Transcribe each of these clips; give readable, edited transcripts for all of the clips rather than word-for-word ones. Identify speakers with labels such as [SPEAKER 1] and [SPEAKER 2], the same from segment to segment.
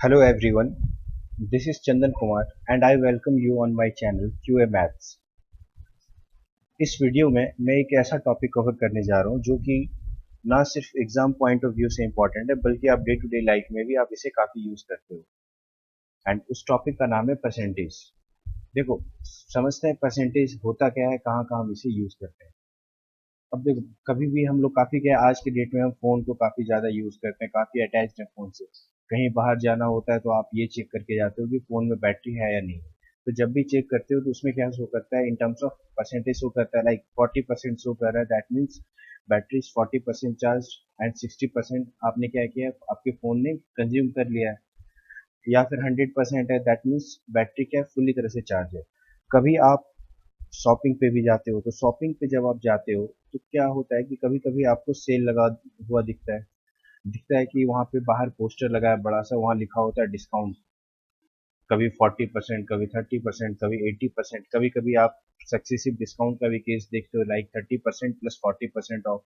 [SPEAKER 1] Hello everyone, this is Chandan Kumar and I welcome you on my channel QA Maths। इस video में मैं एक ऐसा topic cover करने जा रहा हूँ जो कि ना सिर्फ एग्जाम पॉइंट ऑफ व्यू से इम्पोर्टेंट है बल्कि आप डे टू डे लाइफ में भी आप इसे काफ़ी यूज़ करते हो। एंड उस टॉपिक का नाम है परसेंटेज। देखो, समझते हैं परसेंटेज होता क्या है, कहाँ कहाँ हम इसे यूज़ करते हैं। अब देखो, कभी भी हम लोग काफ़ी क्या है, आज के डेट में हम फ़ोन को काफ़ी ज़्यादा यूज़ करते हैं, काफ़ी अटैच्ड हैं फ़ोन से। कहीं बाहर जाना होता है तो आप ये चेक करके जाते हो कि फ़ोन में बैटरी है या नहीं। तो जब भी चेक करते हो तो उसमें क्या शो करता है, in terms of percentage show करता है, लाइक 40% शो कर रहा है, that means battery is 40% charge and 60% आपने क्या किया है, आपके फ़ोन ने कंज्यूम कर लिया है। या फिर 100% है, दैट मीन्स बैटरी क्या है, फुल्ली तरह से चार्ज है। कभी आप शॉपिंग पे भी जाते हो तो शॉपिंग पे जब आप जाते हो तो क्या होता है कि कभी कभी आपको सेल लगा हुआ दिखता है कि वहाँ पे बाहर पोस्टर लगा है बड़ा सा, वहाँ लिखा होता है डिस्काउंट। कभी 40%, कभी 30%, कभी 80%, कभी कभी आप सक्सेसिव डिस्काउंट का भी केस देखते हो, लाइक 30% प्लस 40% ऑफ,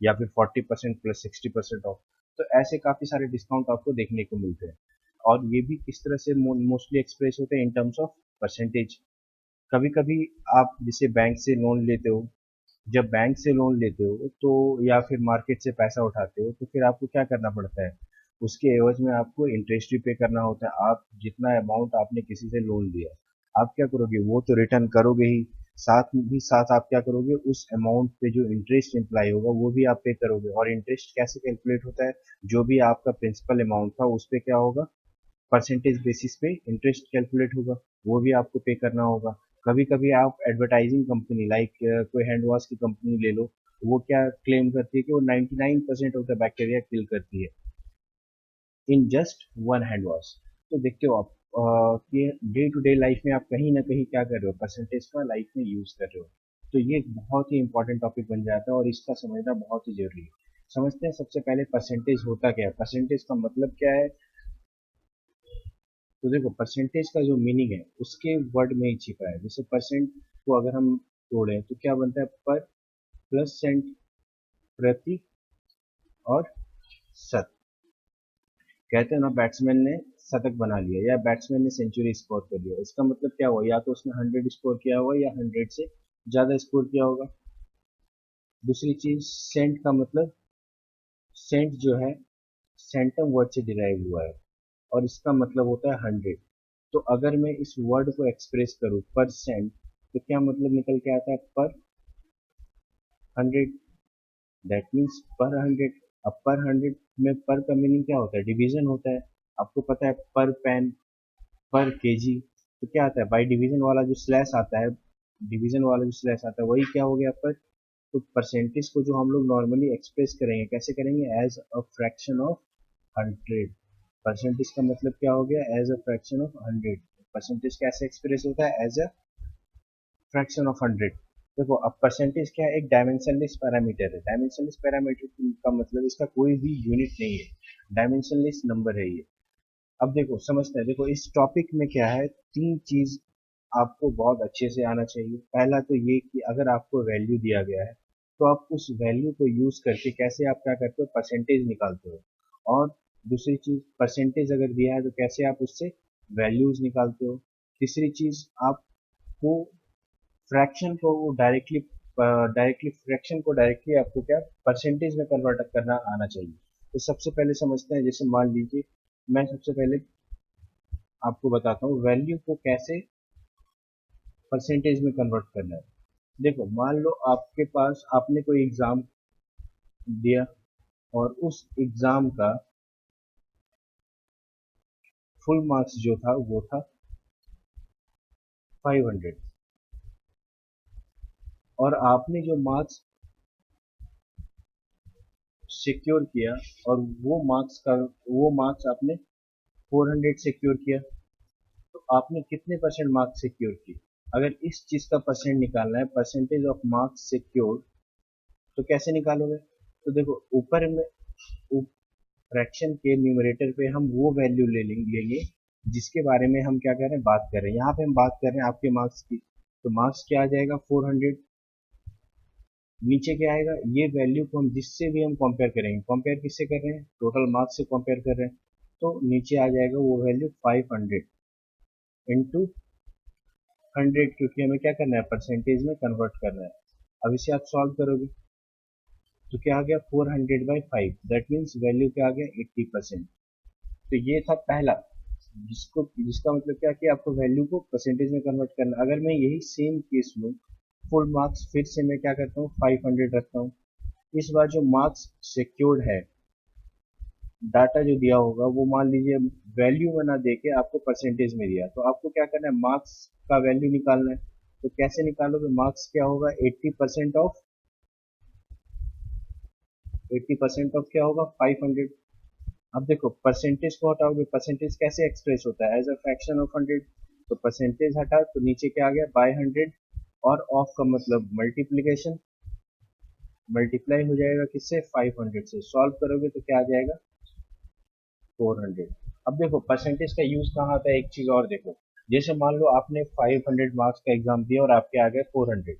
[SPEAKER 1] या फिर 40% प्लस 60% ऑफ। तो ऐसे काफी सारे डिस्काउंट आपको देखने को मिलते हैं। और ये भी किस तरह से मोस्टली एक्सप्रेस होते हैं, इन टर्म्स ऑफ परसेंटेज। कभी कभी आप जैसे बैंक से लोन लेते हो, जब बैंक से लोन लेते हो तो या फिर मार्केट से पैसा उठाते हो तो फिर आपको क्या करना पड़ता है, उसके एवज में आपको इंटरेस्ट भी पे करना होता है। आप जितना अमाउंट आपने किसी से लोन लिया, आप क्या करोगे, वो तो रिटर्न करोगे ही, साथ ही साथ आप क्या करोगे, उस अमाउंट पे जो इंटरेस्ट इम्प्लाई होगा वो भी आप पे करोगे। और इंटरेस्ट कैसे कैलकुलेट होता है, जो भी आपका प्रिंसिपल अमाउंट था उस पे क्या होगा, परसेंटेज बेसिस पे इंटरेस्ट कैलकुलेट होगा, वो भी आपको पे करना होगा। कभी कभी आप एडवर्टाइजिंग कंपनी, लाइक कोई हैंड वॉश की कंपनी ले लो, वो क्या क्लेम करती है कि वो 99% ऑफ द बैक्टीरिया किल करती है in just one hand wash. तो देखते हो आप कि डे टू डे लाइफ में आप कहीं ना कहीं क्या कर रहे हो, परसेंटेज का लाइफ में यूज कर रहे हो। तो ये एक बहुत ही इंपॉर्टेंट टॉपिक बन जाता है और इसका समझना बहुत ही जरूरी है। समझते हैं सबसे पहले परसेंटेज होता क्या है, परसेंटेज का मतलब क्या है। तो देखो, परसेंटेज का जो मीनिंग है उसके वर्ड में ही छिपा है। जैसे परसेंट को अगर हम तोड़ें तो क्या बनता है, पर प्लस सेंट, प्रति और शत। कहते हैं ना, बैट्समैन ने शतक बना लिया या बैट्समैन ने सेंचुरी स्कोर कर लिया, इसका मतलब क्या हुआ, या तो उसने 100 स्कोर किया होगा या 100 से ज्यादा स्कोर किया होगा। दूसरी चीज, सेंट का मतलब, सेंट जो है सेंटम वर्ड से डिराइव हुआ है और इसका मतलब होता है 100। तो अगर मैं इस वर्ड को एक्सप्रेस करूं परसेंट, तो क्या मतलब निकल के आता है, पर 100, दैट मीन्स पर 100। अब पर 100 में पर का मीनिंग क्या होता है, डिवीजन होता है। आपको पता है, पर पेन, पर केजी। तो क्या आता है, बाई डिवीजन वाला जो स्लैश आता है, डिवीजन वाला जो स्लैश आता है वही क्या हो गया, पर। तो परसेंटेज को जो हम लोग नॉर्मली एक्सप्रेस करेंगे, कैसे करेंगे, as a fraction of 100। Percentage का मतलब क्या हो गया, as a fraction of 100। Percentage कैसे एक्सप्रेस होता है, एज अ फ्रैक्शन ऑफ 100। देखो, अब परसेंटेज क्या है, एक डायमेंशनलेस पैरामीटर है। डायमेंशनलेस पैरामीटर का मतलब इसका कोई भी यूनिट नहीं है, डायमेंशनलेस नंबर है ये। अब देखो, समझते हैं। देखो, इस टॉपिक में क्या है, तीन चीज आपको बहुत अच्छे से आना चाहिए। पहला तो ये कि अगर आपको वैल्यू दिया गया है तो आप उस वैल्यू को यूज करके कैसे आप क्या करते हो, परसेंटेज निकालते हो। और दूसरी चीज, परसेंटेज अगर दिया है तो कैसे आप उससे वैल्यूज निकालते हो। तीसरी चीज, आपको फ्रैक्शन को डायरेक्टली आपको क्या, परसेंटेज में कन्वर्ट करना आना चाहिए। तो सबसे पहले समझते हैं, जैसे मान लीजिए, मैं सबसे पहले आपको बताता हूँ वैल्यू को कैसे परसेंटेज में कन्वर्ट करना है। देखो, मान लो आपके पास, आपने कोई एग्जाम दिया और उस एग्जाम का फुल मार्क्स जो था वो था 500। और आपने जो मार्क्स सिक्योर किया, और वो मार्क्स आपने 400 सिक्योर किया, तो आपने कितने परसेंट मार्क्स सिक्योर किए। अगर इस चीज का परसेंट निकालना है, परसेंटेज ऑफ मार्क्स सिक्योर, तो कैसे निकालोगे। तो देखो, ऊपर में फ्रैक्शन के न्यूमरेटर पे हम वो वैल्यू लेंगे जिसके बारे में हम क्या कर रहे हैं, बात कर रहे हैं। यहाँ पे हम बात कर रहे हैं आपके मार्क्स की, तो मार्क्स क्या आ जाएगा, 400। नीचे क्या आएगा, ये वैल्यू को हम जिससे भी हम कंपेयर करेंगे, कंपेयर किससे कर रहे हैं, टोटल मार्क्स से कंपेयर कर रहे हैं। तो नीचे आ जाएगा वो वैल्यू 500 इंटू 100, क्योंकि हमें क्या करना है, परसेंटेज में कन्वर्ट करना है। अब इसे आप सॉल्व करोगे तो क्या आ गया, 400/5, दैट मीन्स वैल्यू क्या आ गया, 80%। तो ये था पहला, जिसका मतलब क्या कि आपको वैल्यू को परसेंटेज में कन्वर्ट करना। अगर मैं यही सेम केस लूँ, फुल मार्क्स फिर से मैं क्या करता हूँ, 500 रखता हूँ। इस बार जो मार्क्स सिक्योर्ड है, डाटा जो दिया होगा वो मान लीजिए वैल्यू में ना देके आपको परसेंटेज में दिया, तो आपको क्या करना है, मार्क्स का वैल्यू निकालना है। तो कैसे निकालोगे, मार्क्स क्या होगा, 80% ऑफ 80% ऑफ क्या होगा, 500। अब देखो परसेंटेज को हटाओगे, परसेंटेज कैसे एक्सप्रेस होता है, एज अ फ्रैक्शन ऑफ 100। तो परसेंटेज हटा तो नीचे क्या आ गया, बाय 100, और ऑफ का मतलब मल्टीप्लीकेशन, मल्टीप्लाई हो जाएगा किससे, 500 से। सॉल्व करोगे तो क्या आ जाएगा, 400। अब देखो परसेंटेज का यूज कहाँ आता है, एक चीज और देखो, जैसे मान लो आपने 500 मार्क्स का एग्जाम दिया और आपके आ गए 400,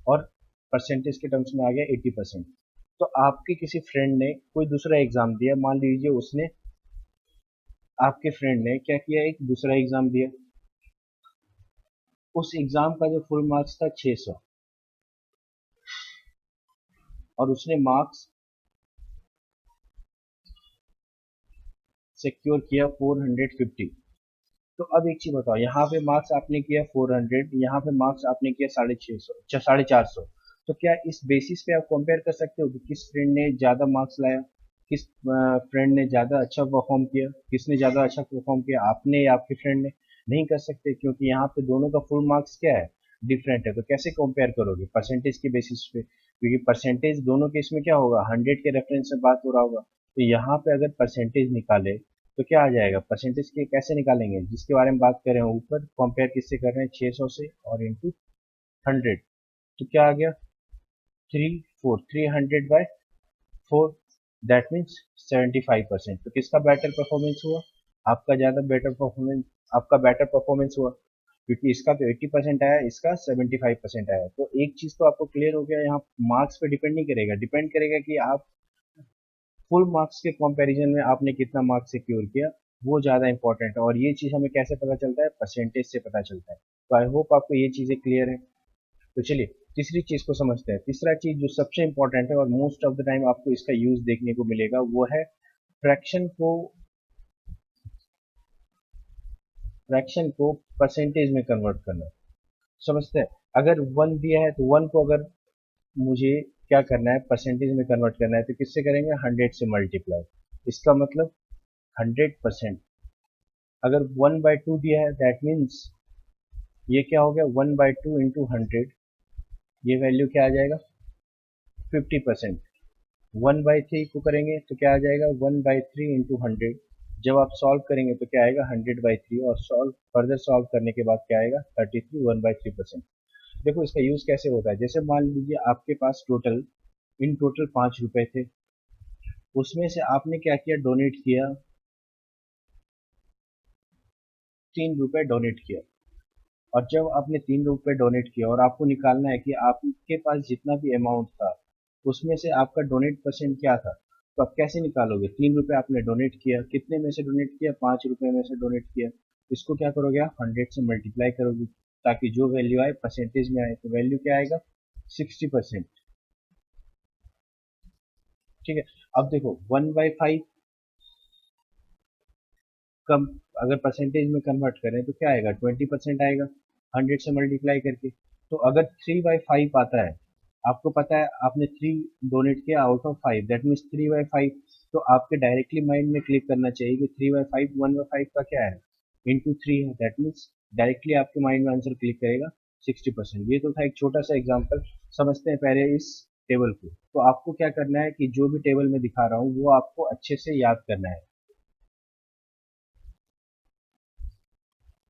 [SPEAKER 1] और परसेंटेज के टर्म्स में आ गया 80%। तो आपके किसी फ्रेंड ने कोई दूसरा एग्जाम दिया, मान लीजिए उसने, आपके फ्रेंड ने क्या किया, एक दूसरा एग्जाम दिया, उस एग्जाम का जो फुल मार्क्स था 600, और उसने मार्क्स सिक्योर किया 450। तो अब एक चीज बताओ, यहाँ पे मार्क्स आपने किया 400, यहाँ पे मार्क्स आपने किया 650, 450। तो क्या इस बेसिस पे आप कंपेयर कर सकते हो कि किस फ्रेंड ने ज्यादा मार्क्स लाया, किस फ्रेंड ने ज्यादा अच्छा परफॉर्म किया, किसने ज्यादा अच्छा परफॉर्म किया, आपने या आपके फ्रेंड ने? नहीं कर सकते, क्योंकि यहाँ पे दोनों का फुल मार्क्स क्या है, डिफरेंट है। तो कैसे कंपेयर करोगे, परसेंटेज के बेसिस पे, क्योंकि परसेंटेज दोनों के इसमें क्या होगा, 100 के रेफरेंस से बात हो रहा होगा। तो यहाँ पे अगर परसेंटेज निकाले तो क्या आ जाएगा, परसेंटेज के कैसे निकालेंगे, जिसके बारे में बात कर रहे हैं ऊपर, कंपेयर किससे कर रहे हैं, 600 से, और इंटू 100। तो क्या आ गया, 300/4, दैट मीन्स 75%। तो किसका बेटर परफॉर्मेंस हुआ, आपका ज्यादा बेटर परफॉर्मेंस, आपका बेटर परफॉर्मेंस हुआ, क्योंकि इसका तो 80% आया, इसका 75% आया। तो एक चीज तो आपको क्लियर हो गया, यहाँ मार्क्स पे डिपेंड नहीं करेगा, डिपेंड करेगा कि आप फुल मार्क्स के कंपैरिजन में आपने कितना मार्क्स सिक्योर किया, वो ज्यादा इंपॉर्टेंट है। और ये चीज हमें कैसे पता चलता है, परसेंटेज से पता चलता है। तो आई होप आपको ये चीजें क्लियर है। तो चलिए तीसरी चीज को समझते हैं। तीसरा चीज जो सबसे इंपॉर्टेंट है और मोस्ट ऑफ द टाइम आपको इसका यूज देखने को मिलेगा, वो है फ्रैक्शन को परसेंटेज में कन्वर्ट करना। समझते हैं, अगर वन दिया है तो वन को अगर मुझे क्या करना है, परसेंटेज में कन्वर्ट करना है, तो किससे करेंगे, 100 से मल्टीप्लाई। इसका मतलब 100%। अगर 1/2 दिया है, दैट मीन्स ये क्या हो गया, 1/2 इंटू 100, ये वैल्यू क्या आ जाएगा, 50%। 1/3 को करेंगे तो क्या आ जाएगा, 1/3 इंटू 100। जब आप सॉल्व करेंगे तो क्या आएगा, 100/3, और सॉल्व फर्दर सॉल्व करने के बाद क्या आएगा, 33, 1/3%। देखो इसका यूज कैसे होता है, जैसे मान लीजिए आपके पास इन टोटल 5 रुपए थे, उसमें से आपने क्या किया, डोनेट किया, 3 रुपए डोनेट किया। और जब आपने 3 रुपए डोनेट किया और आपको निकालना है कि आपके पास जितना भी अमाउंट था उसमें से आपका डोनेट परसेंट क्या था, तो आप कैसे निकालोगे, 3 रुपए आपने डोनेट किया, कितने में से डोनेट किया, 5 रुपए में से डोनेट किया। इसको क्या करोगे आप, 100 से मल्टीप्लाई करोगे, ताकि जो वैल्यू आए परसेंटेज में आए। तो वैल्यू क्या आएगा, 60%। ठीक है। अब देखो 1/5 कम, अगर परसेंटेज में कन्वर्ट करें तो क्या आएगा, 20% आएगा, 100 से मल्टीप्लाई करके। तो अगर 3/5 आता है, आपको पता है आपने 3 डोनेट किया आउट ऑफ 5, दैट मीन्स 3/5। तो आपके डायरेक्टली माइंड में क्लिक करना चाहिए कि 3/5 1/5 का क्या है, इंटू 3 है, दैट मीन्स डायरेक्टली आपके माइंड में आंसर क्लिक करेगा 60%। ये तो था एक छोटा सा एग्जाम्पल। समझते हैं पहले इस टेबल को। तो आपको क्या करना है कि जो भी टेबल में दिखा रहा हूँ वो आपको अच्छे से याद करना है,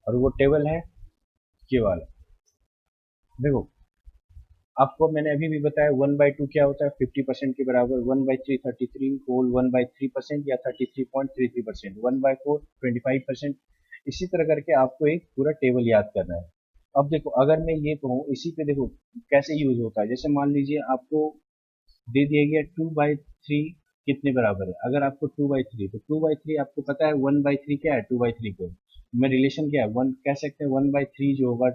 [SPEAKER 1] और वो टेबल है ये वाला। देखो आपको मैंने अभी भी बताया, 1/2 क्या होता है, 50% के बराबर, 1/3 33 होल 1/3% या 33.33%, 1/4 25%। इसी तरह करके आपको एक पूरा टेबल याद करना है। अब देखो अगर मैं ये कहूँ, इसी पे देखो कैसे यूज होता है। जैसे मान लीजिए आपको दे दिया गया 2/3 कितने बराबर है। अगर आपको 2/3, तो 2/3 आपको पता है 1/3 क्या है, 2/3 को में रिलेशन क्या है, वन कह सकते हैं, 1/3 जो होगा,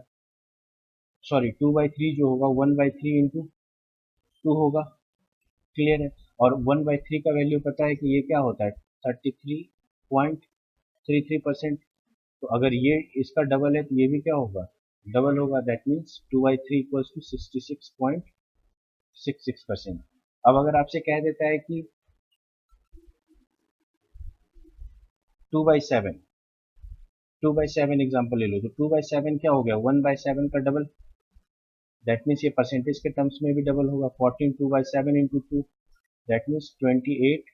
[SPEAKER 1] सॉरी 2/3 जो होगा 1/3 इंटू 2 होगा। क्लियर है। और 1/3 का वैल्यू पता है कि ये क्या होता है, 33.33%। तो अगर ये इसका डबल है तो ये भी क्या होगा, डबल होगा। That means 2/3 equals to 66.66%। अब अगर आपसे कह देता है कि 2/7, 2/7 एग्जाम्पल ले लो, तो 2/7 क्या हो गया, 1/7 का डबल। दैट मीन्स ये परसेंटेज के टर्म्स में भी डबल होगा, 14 2/7 इंटू 2, दैट मीन्स 28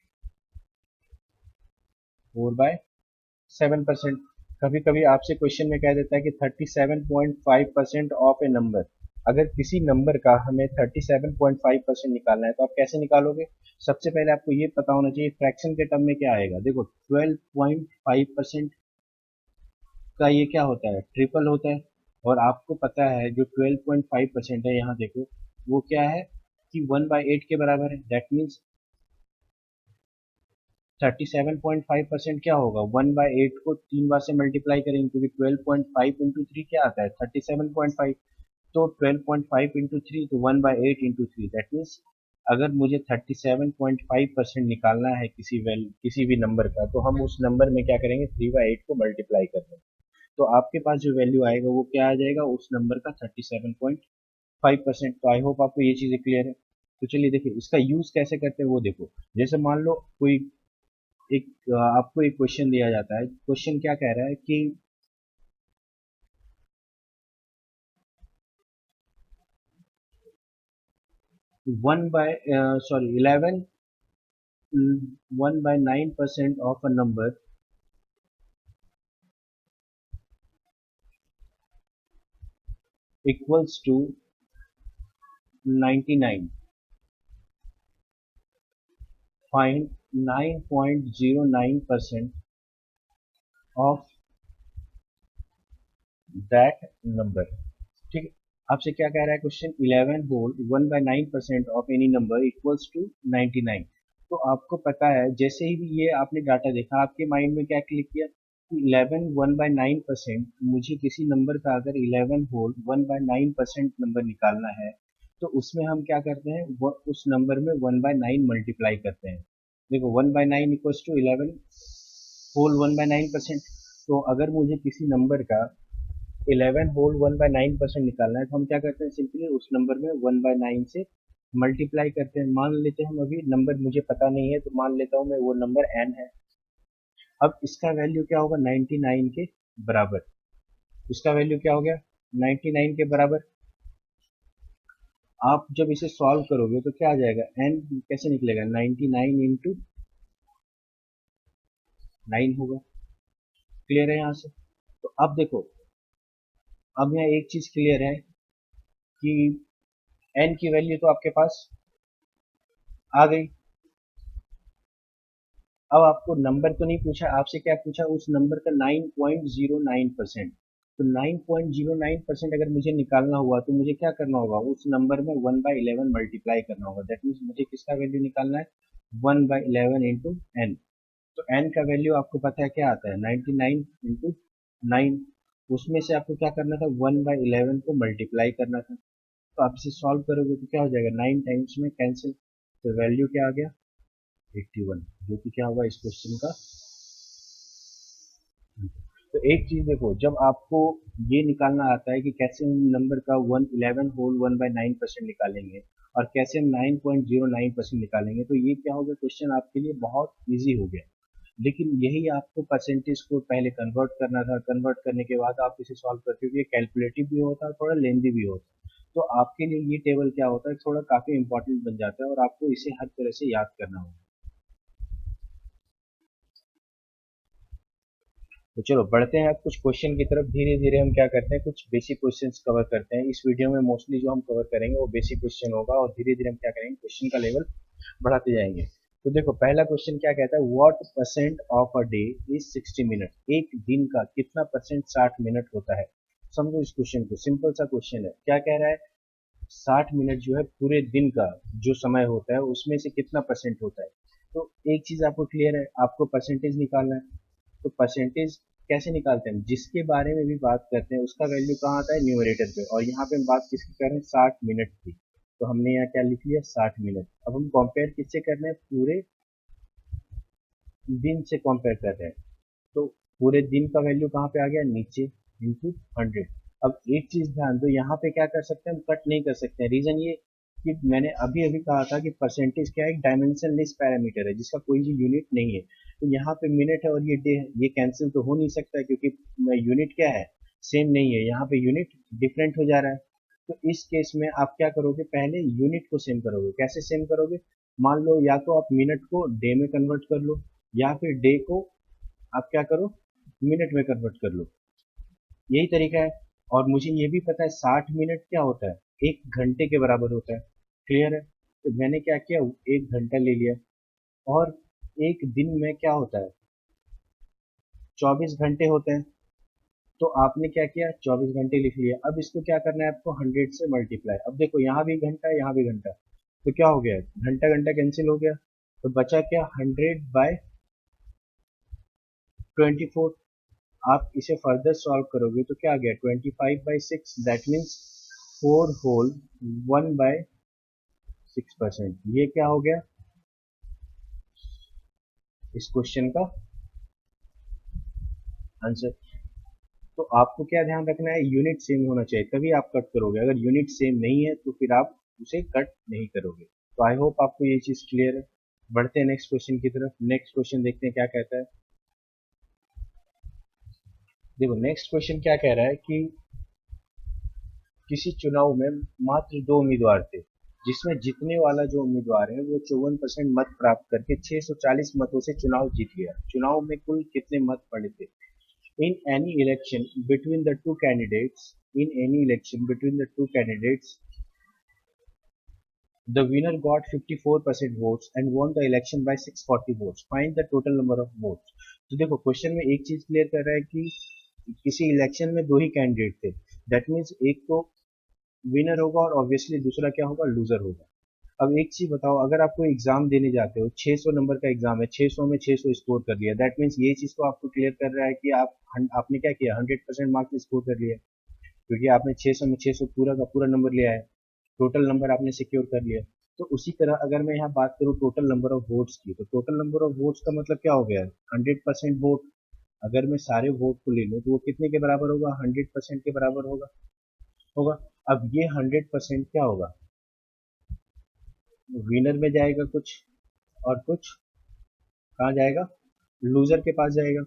[SPEAKER 1] 4/7%। कभी कभी आपसे क्वेश्चन में कह देता है कि 37.5% ऑफ ए नंबर। अगर किसी नंबर का हमें 37.5% निकालना है तो आप कैसे निकालोगे। सबसे पहले आपको ये पता होना चाहिए फ्रैक्शन के टर्म में क्या आएगा। देखो 12.5% का ये क्या होता है, ट्रिपल होता है। और आपको पता है जो 12.5% है, यहाँ देखो वो क्या है कि 1/8 के बराबर है। दैट मीन्स 37.5% क्या होगा, 1/8 को 3 बार से मल्टीप्लाई करेंगे, क्योंकि 12.5 इंटू थ्री क्या आता है, 37.5। तो 12.5 इंटू थ्री तो 1/8 इंटू थ्री, दैट मीन्स अगर मुझे 37.5% निकालना है किसी भी नंबर का, तो हम उस नंबर में क्या करेंगे, 3/8 को मल्टीप्लाई कर देंगे। तो आपके पास जो वैल्यू आएगा वो क्या आ जाएगा, उस नंबर का 37.5%। तो आई होप आपको ये चीज़ें क्लियर है। तो चलिए देखिए इसका यूज़ कैसे करते हैं वो देखो। जैसे मान लो कोई एक आपको एक क्वेश्चन दिया जाता है। क्वेश्चन क्या कह रहा है कि 1/9% of a number equals to 99। Find 9.09% of that number. ठीक है। आपसे क्या कह रहा है question, 11 whole 1/9% of any number equals to 99। तो आपको पता है जैसे ही ये आपने डाटा देखा, आपके माइंड में क्या क्लिक किया कि 11 1/9%, मुझे किसी नंबर का अगर 11 होल 1/9% नंबर निकालना है, तो उसमें हम क्या करते हैं, उस नंबर में 1/9 मल्टीप्लाई करते हैं। देखो 1/9 इक्वल्स टू 11 होल 1/9%। तो अगर मुझे किसी नंबर का 11 होल 1/9% निकालना है, तो हम क्या करते हैं, सिंपली उस नंबर में 1/9 से मल्टीप्लाई करते हैं। मान लेते हैं हम अभी नंबर मुझे पता नहीं है, तो मान लेता हूँ मैं वो नंबर n है। अब इसका वैल्यू क्या होगा, 99 के बराबर। इसका वैल्यू क्या हो गया, 99 के बराबर। आप जब इसे सॉल्व करोगे तो क्या आ जाएगा, n कैसे निकलेगा, 99 इंटू 9 होगा। क्लियर है यहाँ से। तो अब देखो, अब यहाँ एक चीज क्लियर है कि n की वैल्यू तो आपके पास आ गई। अब आपको नंबर तो नहीं पूछा, आपसे क्या पूछा, उस नंबर का 9.09%। तो 9.09% अगर मुझे निकालना हुआ तो मुझे क्या करना होगा, उस नंबर में 1/11 मल्टीप्लाई करना होगा। दैट मीन्स मुझे किसका वैल्यू निकालना है, 1/11 इंटू एन। तो एन का वैल्यू आपको पता है क्या आता है, 99 इंटू 9। उसमें से आपको क्या करना था, 1/11 को मल्टीप्लाई करना था। तो आप इसे सॉल्व करोगे तो क्या हो जाएगा, 9 टाइम्स में कैंसिल। तो वैल्यू क्या आ गया, 81, जो कि क्या होगा इस क्वेश्चन का। तो एक चीज देखो, जब आपको ये निकालना आता है कि कैसे हम नंबर का 11 होल 1/9% निकालेंगे और कैसे हम 9.09% निकालेंगे, तो ये क्या हो गया, क्वेश्चन आपके लिए बहुत इजी हो गया। लेकिन यही आपको परसेंटेज को पहले कन्वर्ट करना था, कन्वर्ट करने के बाद आप इसे सॉल्व करते हो, ये कैलकुलेटिव भी होता है, थोड़ा लेंदी भी होता है। तो आपके लिए ये टेबल क्या होता है, थोड़ा काफी इंपॉर्टेंट बन जाता है और आपको इसे हर तरह से याद करना होगा। तो चलो बढ़ते हैं अब कुछ क्वेश्चन की तरफ। धीरे धीरे हम क्या करते हैं, कुछ बेसिक क्वेश्चंस कवर करते हैं। इस वीडियो में मोस्टली जो हम कवर करेंगे वो बेसिक क्वेश्चन होगा, और धीरे धीरे हम क्या करेंगे, क्वेश्चन का लेवल बढ़ाते जाएंगे। तो देखो पहला क्वेश्चन क्या कहता है, what percent of a day is 60 minute. एक दिन का कितना परसेंट 60 मिनट होता है। समझो इस क्वेश्चन को, सिंपल सा क्वेश्चन है। क्या कह रहा है, 60 मिनट जो है पूरे दिन का जो समय होता है उसमें से कितना परसेंट होता है। तो एक चीज आपको क्लियर है, आपको परसेंटेज निकालना है। तो परसेंटेज कैसे निकालते हैं, जिसके बारे में भी बात करते हैं उसका वैल्यू कहाँ आता है, न्यूमरेटर पे। और यहाँ पे हम बात किसकी कर रहे हैं, 60 मिनट की। तो हमने यहाँ क्या लिख लिया, 60 मिनट। अब हम कंपेयर किससे कर रहे हैं, पूरे दिन से कंपेयर कर रहे हैं। तो पूरे दिन का वैल्यू कहाँ पे आ गया, नीचे, इंटू 100। अब एक चीज ध्यान दो, यहाँ पे क्या कर सकते हैं हम, कट नहीं कर सकते हैं। रीजन ये कि मैंने अभी अभी कहा था कि परसेंटेज क्या है, एक डायमेंशनलेस पैरामीटर है जिसका कोई भी यूनिट नहीं है। तो यहाँ पे मिनट है और ये डे है, ये कैंसिल तो हो नहीं सकता है, क्योंकि यूनिट क्या है, सेम नहीं है। यहाँ पे यूनिट डिफरेंट हो जा रहा है। तो इस केस में आप क्या करोगे, पहले यूनिट को सेम करोगे। कैसे सेम करोगे, मान लो या तो आप मिनट को डे में कन्वर्ट कर लो, या फिर डे को आप क्या करो, मिनट में कन्वर्ट कर लो। यही तरीका है। और मुझे ये भी पता है 60 मिनट क्या होता है, 1 घंटे के बराबर होता है। क्लियर है। तो मैंने क्या किया, 1 घंटा ले लिया। और एक दिन में क्या होता है, 24 घंटे होते हैं। तो आपने क्या किया, 24 घंटे लिख लिया। अब इसको क्या करना है आपको, 100 से मल्टीप्लाई। अब देखो यहाँ भी घंटा, यहाँ भी घंटा, तो क्या हो गया, घंटा घंटा कैंसिल हो गया। तो बचा क्या, 100/24। आप इसे फर्दर सॉल्व करोगे तो क्या आ गया, 25/6। That means 4 whole 1/6%। ये क्या हो गया इस क्वेश्चन का आंसर। तो आपको क्या ध्यान रखना है, यूनिट सेम होना चाहिए तभी आप कट करोगे। अगर यूनिट सेम नहीं है तो फिर आप उसे कट नहीं करोगे। तो आई होप आपको ये चीज क्लियर है। बढ़ते हैं नेक्स्ट क्वेश्चन की तरफ। नेक्स्ट क्वेश्चन देखते हैं क्या कहता है। देखो नेक्स्ट क्वेश्चन क्या कह रहा है कि किसी चुनाव में मात्र 2 उम्मीदवार थे, जिसमें जीतने वाला जो उम्मीदवार है वो 54% मत प्राप्त करके 640 मतों से चुनाव जीत गया। चुनाव में कुल कितने मत पड़े थे। In any election between the two candidates, in any election between the two candidates, the winner got 54% votes and won the election by 640 votes. Find the total number of votes. तो देखो क्वेश्चन में एक चीज clear कर रहा है कि किसी इलेक्शन में दो ही कैंडिडेट थे। दैट मीन्स एक तो विनर होगा और ऑब्वियसली दूसरा क्या होगा, लूजर होगा। अब एक चीज बताओ, अगर आप कोई एग्जाम देने जाते हो, 600 नंबर का एग्जाम है, 600 में 600 स्कोर कर लिया, दैट मीन्स ये चीज तो आपको क्लियर कर रहा है कि आपने क्या किया, 100% मार्क्स स्कोर कर लिया, क्योंकि आपने 600 में 600 पूरा का पूरा नंबर लिया है। टोटल नंबर आपने सिक्योर कर लिया। तो उसी तरह अगर मैं यहाँ बात करूँ टोटल नंबर ऑफ वोट्स की, तो टोटल नंबर ऑफ वोट्स का मतलब क्या हो गया, 100% वोट। अगर मैं सारे वोट को ले लूँ तो वो कितने के बराबर होगा, 100% के बराबर होगा होगा अब ये 100% क्या होगा, विनर में जाएगा कुछ, और कुछ कहाँ जाएगा, लूजर के पास जाएगा।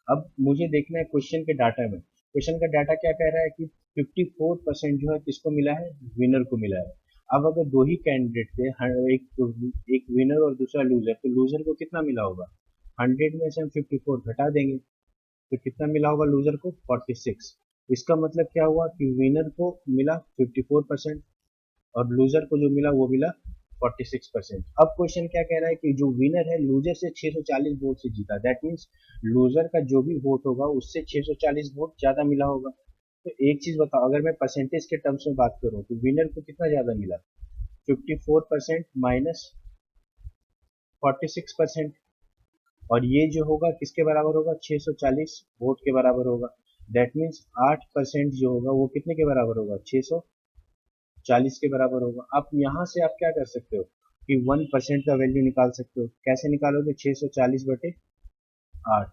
[SPEAKER 1] अब मुझे देखना है क्वेश्चन के डाटा में, क्वेश्चन का डाटा क्या कह रहा है कि 54% जो है किसको मिला है, विनर को मिला है। अब अगर दो ही कैंडिडेट थे, एक विनर और दूसरा लूजर, तो लूजर को कितना मिला होगा, 100 में से हम 54 घटा देंगे तो कितना मिला होगा लूजर को, 46। इसका मतलब क्या हुआ कि विनर को मिला 54% और लूजर को जो मिला वो मिला 46%। अब क्वेश्चन क्या कह रहा है कि जो विनर है लूजर से 640 वोट से जीता। दैट मीन्स लूजर का जो भी वोट होगा उससे 640 वोट ज्यादा मिला होगा। तो एक चीज बताओ, अगर मैं परसेंटेज के टर्म्स में बात करूं तो विनर को कितना ज्यादा मिला, 54% माइनस 46%। और ये जो होगा किसके बराबर होगा, 640 वोट के बराबर होगा। दैट मीन्स 8% जो होगा वो कितने के बराबर होगा, 640 के बराबर होगा। आप यहाँ से आप क्या कर सकते हो कि 1% का वैल्यू निकाल सकते हो। कैसे निकालोगे, 640/8,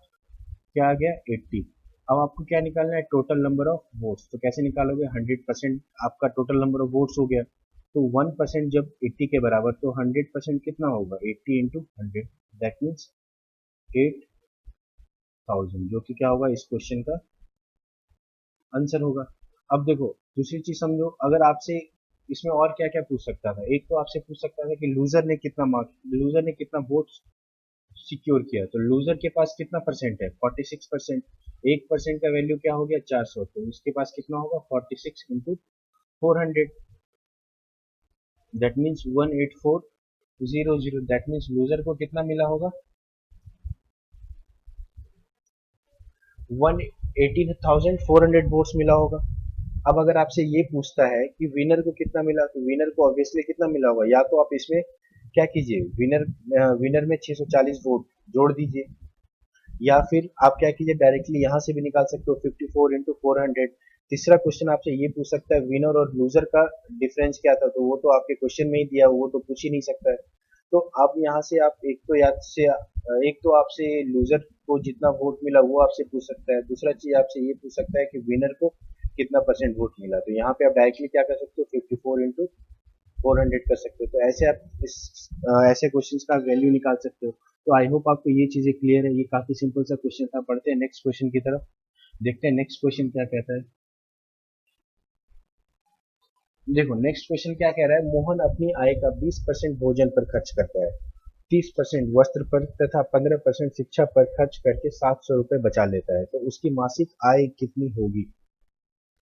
[SPEAKER 1] क्या आ गया, 80। अब आपको क्या निकालना है, टोटल नंबर ऑफ वोट्स। तो कैसे निकालोगे, 100% आपका टोटल नंबर ऑफ वोट्स हो गया। तो 1% जब 80 के बराबर, तो 100% कितना होगा, 80 इंटू 100, दैट मीन्स 8000, जो कि क्या होगा इस क्वेश्चन का आंसर होगा। अब देखो दूसरी चीज समझो, अगर आपसे इसमें और क्या क्या पूछ सकता था, एक तो आपसे पूछ सकता था कि लूजर ने कितना वोट सिक्योर किया। तो लूजर के पास कितना परसेंट है, 46%। 1% का वैल्यू क्या हो गया, 400। तो उसके पास कितना होगा, 46 into 400, that means 18400। That means loser को कितना मिला होगा, 118,400 वोट्स मिला होगा। अब अगर आपसे ये पूछता है कि विनर को कितना मिला, तो विनर को ऑब्वियसली कितना मिला होगा, या तो आप इसमें क्या कीजिए, विनर में 640 वोट जोड़ दीजिए, या फिर आप क्या कीजिए डायरेक्टली यहाँ से भी निकाल सकते हो 54 into 400। तीसरा क्वेश्चन आपसे ये पूछ सकता है विनर और लूजर का डिफरेंस क्या था, तो वो तो आपके क्वेश्चन में ही दिया, वो तो पूछ ही नहीं सकता है। तो आप यहाँ से आप एक तो याद से एक तो आपसे लूजर को जितना वोट मिला वो आपसे पूछ सकता है, दूसरा चीज आपसे ये पूछ सकता है कि विनर को कितना परसेंट वोट मिला। तो यहाँ पे आप डायरेक्टली क्या कर सकते हो, 54 into 400 कर सकते हो। तो ऐसे आप ऐसे क्वेश्चंस का वैल्यू निकाल सकते हो। तो आई होप आपको ये चीजें क्लियर है। ये काफी सिंपल सा क्वेश्चन था। पढ़ते हैं नेक्स्ट क्वेश्चन की तरफ, देखते हैं नेक्स्ट क्वेश्चन क्या कहता है। देखो नेक्स्ट क्वेश्चन क्या कह रहा है, मोहन अपनी आय का 20% भोजन पर खर्च करता है, 30% वस्त्र पर तथा 15% शिक्षा पर खर्च करके 700 रुपये बचा लेता है, तो उसकी मासिक आय कितनी होगी।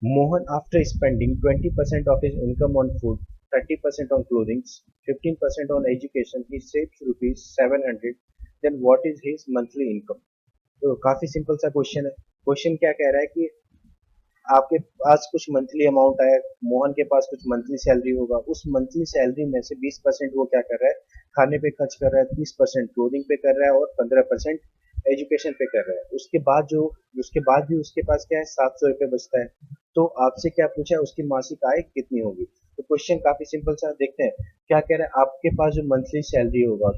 [SPEAKER 1] Mohan after spending 20% of his income on food, 30% on clothing, 15% on education, he saves rupees 700, then what is his monthly income। तो काफी सिंपल सा क्वेश्चन है। क्वेश्चन क्या कह रहा है कि आपके पास कुछ मंथली अमाउंट है, मोहन के पास कुछ मंथली सैलरी होगा, उस मंथली सैलरी में से 20% वो क्या कर रहा है, खाने पे खर्च कर रहा है, 30% क्लोथिंग पे कर रहा है और 15% एजुकेशन पे कर रहा है। उसके बाद भी उसके पास क्या है, 700 रुपये बचता है। तो आपसे क्या पूछा है, उसकी मासिक आय कितनी होगी। तो क्वेश्चन काफी सिंपल सा, देखते हैं क्या कह रहा है। आपके पास जो मंथली सैलरी होगा,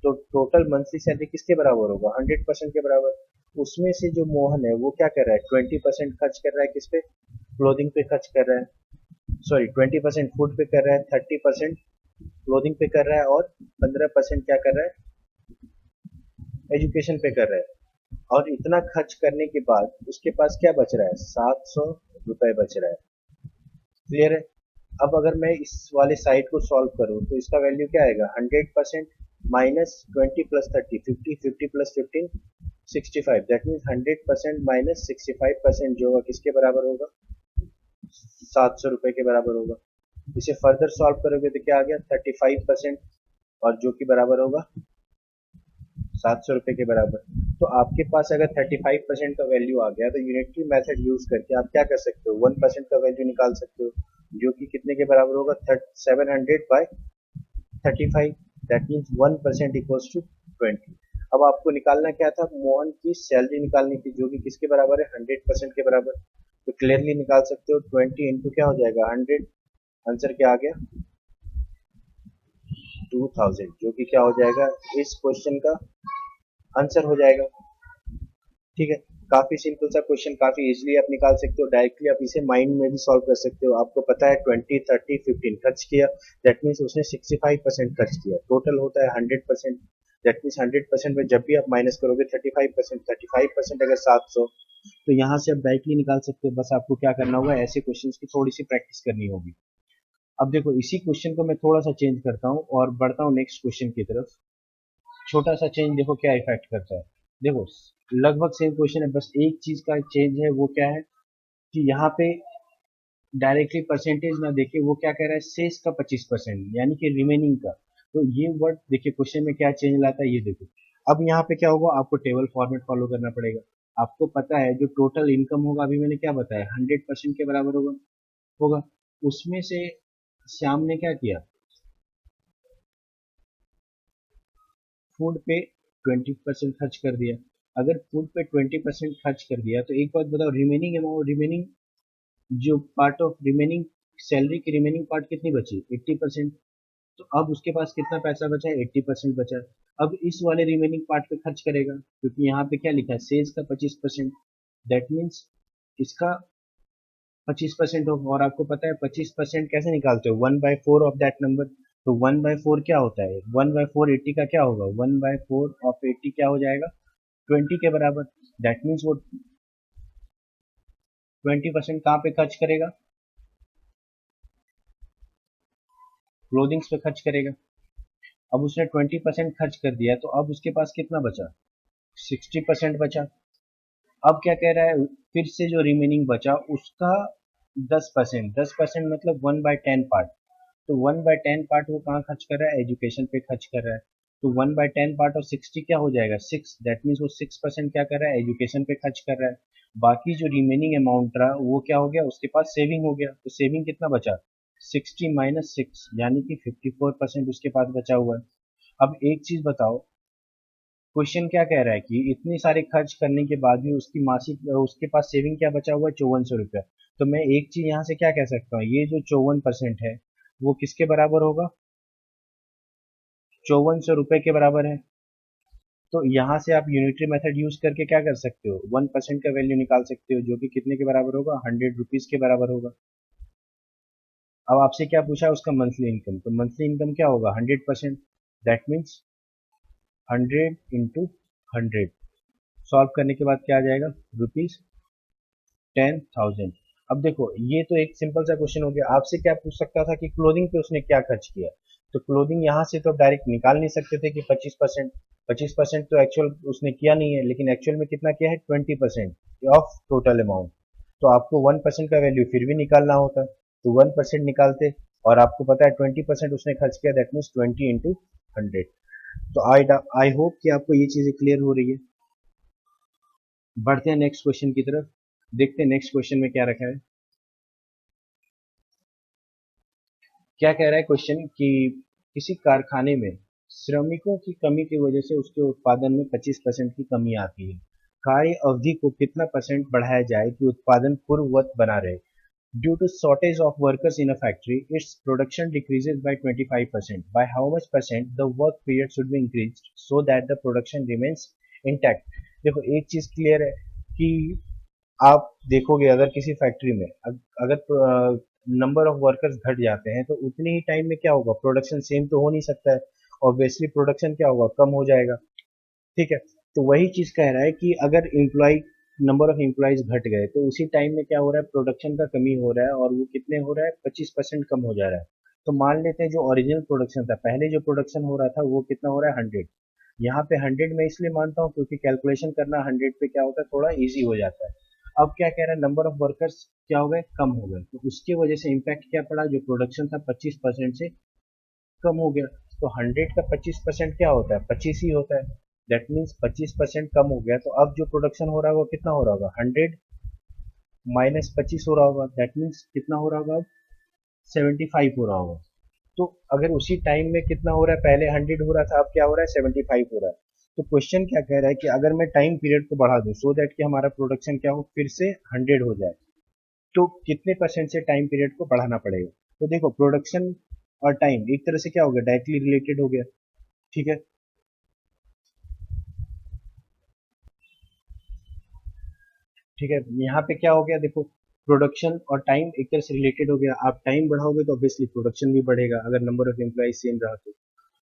[SPEAKER 1] तो टोटल मंथली सैलरी किसके बराबर होगा, 100% के बराबर। उसमें से जो मोहन है वो क्या कर रहा है, 20% खर्च कर रहा है किस पे, क्लोथिंग पे खर्च कर रहा है, सॉरी 20% फूड पे कर रहा है, 30% क्लोथिंग पे कर रहा है और 15% क्या कर रहा है, एजुकेशन पे कर रहा है। और इतना खर्च करने के बाद उसके पास क्या बच रहा है, 700 रुपए बच रहा है। क्लियर है। अब अगर मैं इस वाले साइड को सॉल्व करूं तो इसका वैल्यू क्या आएगा, 100% minus 20 plus 30, 50, 50 plus 15, 65, that means 100% minus 65% जो होगा किसके बराबर होगा, 700 रुपए के बराबर होगा। इसे फर्दर सॉल्व करोगे तो क्या आ गया, 35%, और जो कि बराबर होगा 700 रुपए के बराबर। तो आपके पास अगर 35% का वैल्यू आ गया तो यूनिटरी मेथड यूज करके आप क्या कर सकते हो, 1% का वैल्यू निकाल सकते हो, जो कि कितने के बराबर होगा, 700/35, दैट मीन्स 1% इक्वल्स टू 20। अब आपको निकालना क्या था, मोहन की सैलरी निकालनी थी, जो कि किसके बराबर है, 100% के बराबर। तो क्लियरली निकाल सकते हो, 20 इंटू क्या हो जाएगा, 100, आंसर क्या आ गया, 2000, जो कि क्या हो जाएगा, इस क्वेश्चन का आंसर हो जाएगा। ठीक है। काफी सिंपल सा क्वेश्चन, काफी इजीली आप निकाल सकते हो। डायरेक्टली आप इसे माइंड में भी सॉल्व कर सकते हो। आपको पता है 20, 30, 15 खर्च किया, दैट मीन्स उसने 65% खर्च किया, टोटल होता है 100%। दैट मीन्स 100% में जब भी आप माइनस करोगे 35%, 35% अगर 700, तो यहाँ से आप डायरेक्टली निकाल सकते हो। बस आपको क्या करना होगा, ऐसे क्वेश्चंस की थोड़ी सी प्रैक्टिस करनी होगी। अब देखो इसी क्वेश्चन को मैं थोड़ा सा चेंज करता हूँ और बढ़ता हूँ नेक्स्ट क्वेश्चन की तरफ। छोटा सा चेंज देखो क्या इफेक्ट करता है। देखो लगभग सेम क्वेश्चन है, बस एक चीज का चेंज है, वो क्या है कि यहाँ पे डायरेक्टली परसेंटेज ना देके वो क्या कह रहा है, शेष का 25%, यानी कि रिमेनिंग का। तो ये वर्ड देखिए क्वेश्चन में क्या चेंज लाता है, ये देखो। अब यहाँ पे क्या होगा, आपको टेबल फॉर्मेट फॉलो करना पड़ेगा। आपको पता है जो टोटल इनकम होगा, अभी मैंने क्या बताया, 100% के बराबर होगा होगा उसमें से श्याम ने क्या किया, फूड पे 20% खर्च कर दिया। अगर फूड पे 20% खर्च कर दिया तो एक बात बताओ, रिमेनिंग अमाउंट, रिमेनिंग जो पार्ट ऑफ रिमेनिंग सैलरी की रिमेनिंग पार्ट कितनी बची, 80%। तो अब उसके पास कितना पैसा बचा है, 80% बचा है। अब इस वाले रिमेनिंग पार्ट पे खर्च करेगा, क्योंकि यहाँ पे क्या लिखा है, सेल्स का 25%, दैट मीन्स इसका 25% होगा। और आपको पता है 25% कैसे निकालते हो, 1/4 ऑफ दैट नंबर। तो 1/4 क्या होता है, 1/4 80 का क्या होगा, 1/4 ऑफ 80 क्या हो जाएगा, 20 के बराबर। दैट मीन्स वो 20% कहाँ पे खर्च करेगा, क्लोथिंग्स पे खर्च करेगा। अब उसने 20% खर्च कर दिया, तो अब उसके पास कितना बचा, 60% बचा। अब क्या कह रहा है, फिर से जो रिमेनिंग बचा उसका 10%, 10% मतलब 1/10 पार्ट। तो 1/10 पार्ट वो कहाँ खर्च कर रहा है, एजुकेशन पे खर्च कर रहा है। तो 1/10 पार्ट ऑफ 60 क्या हो जाएगा, 6, दैट मीन्स वो 6% क्या कर रहा है, एजुकेशन पे खर्च कर रहा है। बाकी जो रिमेनिंग अमाउंट रहा वो क्या हो गया, उसके पास सेविंग हो गया। तो सेविंग कितना बचा, 60 माइनस 6 यानी कि 54% उसके पास बचा हुआ है। अब एक चीज बताओ, क्वेश्चन क्या कह रहा है कि इतने सारे खर्च करने के बाद भी उसकी मासिक उसके पास सेविंग क्या बचा हुआ है, 5400 रुपया। तो मैं एक चीज यहाँ से क्या कह सकता हूँ, ये जो 54% है वो किसके बराबर होगा, 5400 रुपये के बराबर है। तो यहाँ से आप यूनिटरी मेथड यूज करके क्या कर सकते हो, 1% का वैल्यू निकाल सकते हो, जो कि कितने के बराबर होगा, 100 रुपीज के बराबर होगा। अब आपसे क्या पूछा, उसका मंथली इनकम, तो मंथली इनकम क्या होगा, 100%। That means 100 into 100। सॉल्व करने के बाद क्या आ जाएगा, ₹10,000। अब देखो ये तो एक सिंपल सा क्वेश्चन हो गया। आपसे क्या पूछ सकता था कि क्लोथिंग पे उसने क्या खर्च किया, तो क्लोथिंग यहाँ से तो डायरेक्ट निकाल नहीं सकते थे कि 25%। 25% तो एक्चुअल उसने किया नहीं है, लेकिन एक्चुअल में कितना किया है, 20% ऑफ टोटल अमाउंट। तो आपको 1% का वैल्यू फिर भी निकालना होता, तो 1% निकालते, और आपको पता है 20% उसने खर्च किया, दैट मीन्स 20 इंटू 100। तो आई होप कि आपको ये चीजें क्लियर हो रही है। बढ़ते हैं नेक्स्ट क्वेश्चन की तरफ, देखते हैं नेक्स्ट क्वेश्चन में क्या रखा है। क्या कह रहा है क्वेश्चन कि किसी कारखाने में श्रमिकों की कमी की वजह से उसके उत्पादन में 25% की कमी आती है। कार्य अवधि को कितना परसेंट बढ़ाया जाए कि उत्पादन पूर्ववत बना रहे। Due to shortage of workers in a factory, its production decreases by 25%। By how much percent the work period should be increased so that the production remains intact. देखो एक चीज क्लियर है कि आप देखोगे अगर किसी फैक्ट्री में अगर नंबर ऑफ वर्कर्स घट जाते हैं तो उतने ही टाइम में क्या होगा, प्रोडक्शन सेम तो हो नहीं सकता है। ऑब्वियसली प्रोडक्शन क्या होगा, कम हो जाएगा। ठीक है, तो वही चीज कह रहा है कि अगर एम्प्लॉय नंबर ऑफ एम्प्लॉयज घट गए तो उसी टाइम में क्या हो रहा है, प्रोडक्शन का कमी हो रहा है, और वो कितने हो रहा है, 25% कम हो जा रहा है। तो मान लेते हैं जो ओरिजिनल प्रोडक्शन था, पहले जो प्रोडक्शन हो रहा था वो कितना हो रहा है, 100। यहाँ पे 100 मैं इसलिए मानता हूँ क्योंकि कैलकुलेशन करना 100 पे क्या होता है, थोड़ा इजी हो जाता है। अब क्या कह रहा है, नंबर ऑफ वर्कर्स क्या हो गए, कम हो गए, तो उसकी वजह से इम्पैक्ट क्या पड़ा, जो प्रोडक्शन था 25% से कम हो गया। तो 100 का 25% क्या होता है, 25 ही होता है। दैट मीन्स 25% कम हो गया, तो अब जो प्रोडक्शन हो रहा होगा कितना हो रहा होगा, 100 - 25 हो रहा होगा। दैट मीन्स कितना हो रहा होगा, अब 75 हो रहा होगा। तो अगर उसी टाइम में कितना हो रहा है, पहले 100 हो रहा था, अब क्या हो रहा है, 75 हो रहा है। तो क्वेश्चन क्या कह रहा है कि अगर मैं टाइम पीरियड को बढ़ा दूं सो दैट कि हमारा प्रोडक्शन क्या हो, फिर से 100 हो जाए, तो कितने परसेंट से टाइम पीरियड को बढ़ाना पड़ेगा। तो देखो प्रोडक्शन और टाइम एक तरह से क्या हो गया, डायरेक्टली रिलेटेड हो गया। ठीक है, ठीक है, यहाँ पे क्या हो गया, देखो प्रोडक्शन और टाइम एक तरह से रिलेटेड हो गया। आप टाइम बढ़ाओगे तो ऑब्वियसली प्रोडक्शन भी बढ़ेगा, अगर नंबर ऑफ एम्प्लॉइज सेम रहा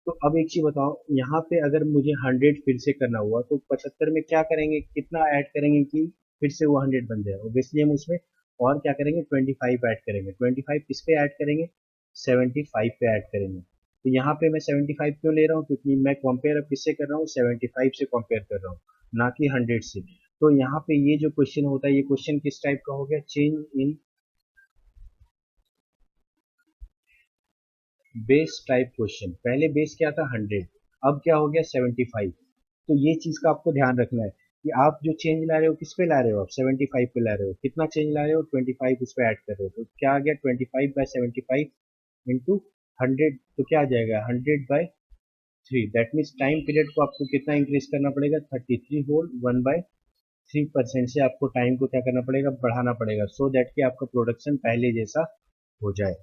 [SPEAKER 1] तो अब एक चीज बताओ, यहाँ पे अगर मुझे 100 फिर से करना हुआ तो 75 में क्या करेंगे, कितना ऐड करेंगे कि फिर से वो 100 बन जाए। ऑब्वियसली हम उसमें और क्या करेंगे, 25 ऐड करेंगे। 25 किस पे ऐड करेंगे, 75 पे ऐड करेंगे। तो यहाँ पे मैं 75 क्यों ले रहा हूँ, क्योंकि मैं कंपेयर अब किससे कर रहा हूँ, 75 से कंपेयर कर रहा हूँ, ना कि 100 से। तो यहाँ पे ये जो क्वेश्चन होता है, ये क्वेश्चन किस टाइप का हो गया, change in base type question. पहले बेस क्या था, 100, अब क्या हो गया, 75। तो ये चीज का आपको ध्यान रखना है कि आप जो चेंज ला रहे हो किस पे ला रहे हो, आप 75 पे ला रहे हो। कितना चेंज ला रहे हो, 25 उस पे ऐड कर रहे हो, तो क्या आ गया, 25/75 इंटू 100, तो क्या आ जाएगा, 100/3। दैट मीन्स टाइम पीरियड को आपको कितना इंक्रीज करना पड़ेगा, 33 होल 1/3% से आपको टाइम को क्या करना पड़ेगा, बढ़ाना पड़ेगा, सो दैट कि आपका प्रोडक्शन पहले जैसा हो जाए।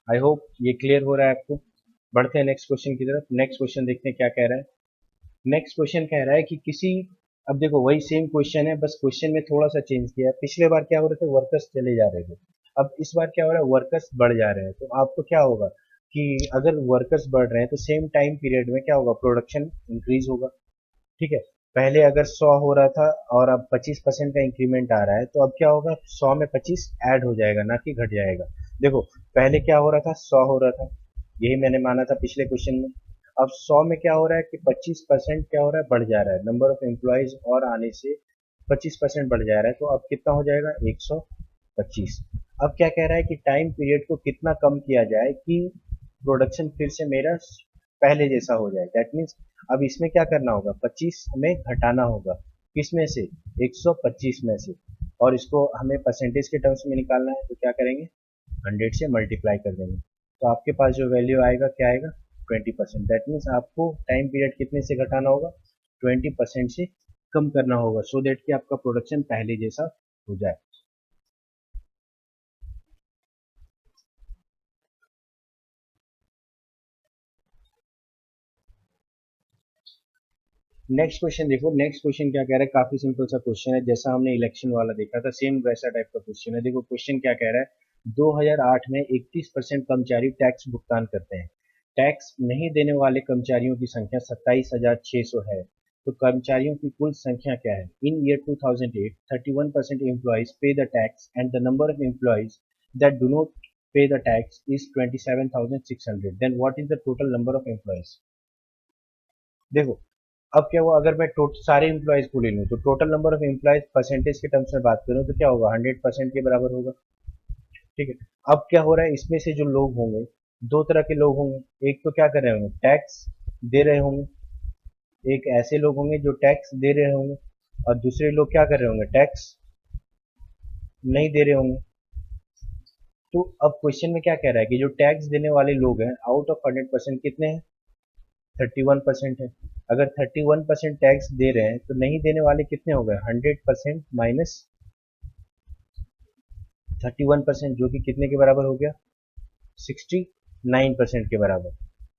[SPEAKER 1] आई होप ये क्लियर हो रहा है आपको। बढ़ते हैं नेक्स्ट क्वेश्चन की तरफ। नेक्स्ट क्वेश्चन देखते हैं क्या कह रहा है। नेक्स्ट क्वेश्चन कह रहा है कि किसी, अब देखो वही सेम क्वेश्चन है, बस क्वेश्चन में थोड़ा सा चेंज किया है। पिछले बार क्या हो रहे थे, वर्कर्स चले जा रहे थे, अब इस बार क्या हो रहा है, वर्कर्स बढ़ जा रहे हैं। तो आपको क्या होगा कि अगर वर्कर्स बढ़ रहे हैं तो सेम टाइम पीरियड में क्या होगा, प्रोडक्शन इंक्रीज होगा। ठीक है, पहले अगर 100 हो रहा था और अब 25% का इंक्रीमेंट आ रहा है, तो अब क्या होगा, 100 में 25 ऐड हो जाएगा, ना कि घट जाएगा। देखो पहले क्या हो रहा था, 100 हो रहा था, यही मैंने माना था पिछले क्वेश्चन में। अब 100 में क्या हो रहा है कि 25% क्या हो रहा है, बढ़ जा रहा है, नंबर ऑफ एम्प्लॉयज और आने से 25% बढ़ जा रहा है, तो अब कितना हो जाएगा, 125। अब क्या कह रहा है कि टाइम पीरियड को कितना कम किया जाए कि प्रोडक्शन फिर से मेरा पहले जैसा हो जाए। दैट मीन्स अब इसमें क्या करना होगा, 25 में घटाना होगा, किस में से, 125 में से। और इसको हमें परसेंटेज के टर्म्स में निकालना है, तो क्या करेंगे, 100 से मल्टीप्लाई कर देंगे, तो आपके पास जो वैल्यू आएगा क्या आएगा, 20%। दैट मीन्स आपको टाइम पीरियड कितने से घटाना होगा, 20% से कम करना होगा, सो दैट कि आपका प्रोडक्शन पहले जैसा हो जाए। नेक्स्ट क्वेश्चन देखो, नेक्स्ट क्वेश्चन क्या कह रहा है, काफी सिंपल सा क्वेश्चन है, जैसा हमने इलेक्शन वाला देखा था सेम वैसा टाइप का क्वेश्चन है। देखो क्वेश्चन क्या कह रहा है, 2008 में 31% कर्मचारी टैक्स भुगतान करते हैं, टैक्स नहीं देने वाले कर्मचारियों की संख्या 27,600 है, तो कर्मचारियों की कुल संख्या क्या है। In year 2008 31% employees pay the tax and the number of employees that do not pay the tax is 27,600, then what is the total number of employees. देखो अब क्या हुआ, अगर मैं सारे एम्प्लॉयज को ले लूँ तो total number of employees percentage के टर्म्स में बात करूँ तो क्या होगा, 100% के बराबर होगा। ठीक है, अब क्या हो रहा है, इसमें से जो लोग होंगे, दो तरह के लोग होंगे, एक तो क्या कर रहे होंगे, टैक्स दे रहे होंगे, एक ऐसे लोग होंगे जो टैक्स दे रहे होंगे, और दूसरे लोग क्या कर रहे होंगे, टैक्स नहीं दे रहे होंगे। तो अब क्वेश्चन में क्या कह रहा है कि जो टैक्स देने वाले लोग हैं, आउट ऑफ 100% कितने हैं, 31% है। अगर 31% टैक्स दे रहे हैं तो नहीं देने वाले कितने हो गए, 100% माइनस 31%, जो कि कितने के बराबर हो गया, 69% के बराबर।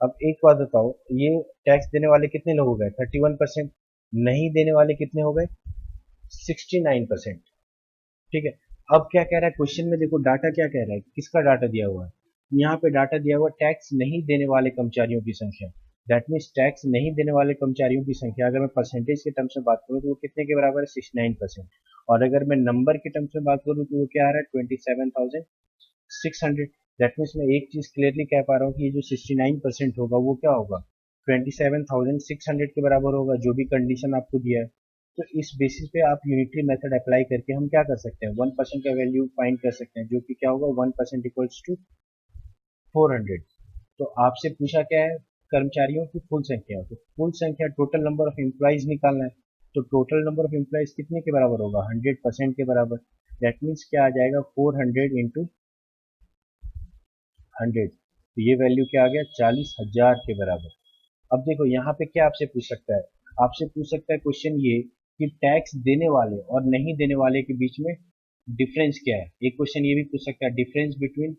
[SPEAKER 1] अब एक बात बताओ, ये टैक्स देने वाले कितने लोग हो गए, 31%, नहीं देने वाले कितने हो गए, 69%। ठीक है, अब क्या कह रहा है क्वेश्चन में, देखो डाटा क्या कह रहा है, किसका डाटा दिया हुआ है, यहाँ पे डाटा दिया हुआ टैक्स नहीं देने वाले कर्मचारियों की संख्या। दैट मीन्स टैक्स नहीं देने वाले कर्मचारियों की संख्या, अगर मैं परसेंटेज के टर्म्स में बात करूँ तो वो कितने के बराबर है, 69%। और अगर मैं नंबर के टर्म्स में बात करूँ तो वो क्या आ रहा है, 27,600। दैट मीन्स मैं एक चीज क्लियरली कह पा रहा हूँ कि ये जो 69% होगा वो क्या होगा, 27,600 के बराबर होगा, जो भी कंडीशन आपको दिया है। तो इस बेसिस पे आप यूनिटरी मेथड अप्लाई करके हम क्या कर सकते हैं, 1% का वैल्यू फाइंड कर सकते हैं, जो कि क्या होगा, 1% इक्वल्स टू 400। तो आपसे पूछा क्या है, कर्मचारियों की कुल संख्या, तो कुल संख्या टोटल नंबर ऑफ एम्प्लॉइज निकालना है, तो टोटल नंबर ऑफ एम्प्लॉइज कितने के बराबर होगा, 100% के बराबर। दैट मीन्स क्या आ जाएगा, 400 इंटू 100, तो ये वैल्यू क्या आ गया, 40,000 के बराबर। अब देखो यहाँ पे क्या आपसे पूछ सकता है, आपसे पूछ सकता है क्वेश्चन ये कि टैक्स देने वाले और नहीं देने वाले के बीच में डिफरेंस क्या है। एक क्वेश्चन ये भी पूछ सकता है, difference between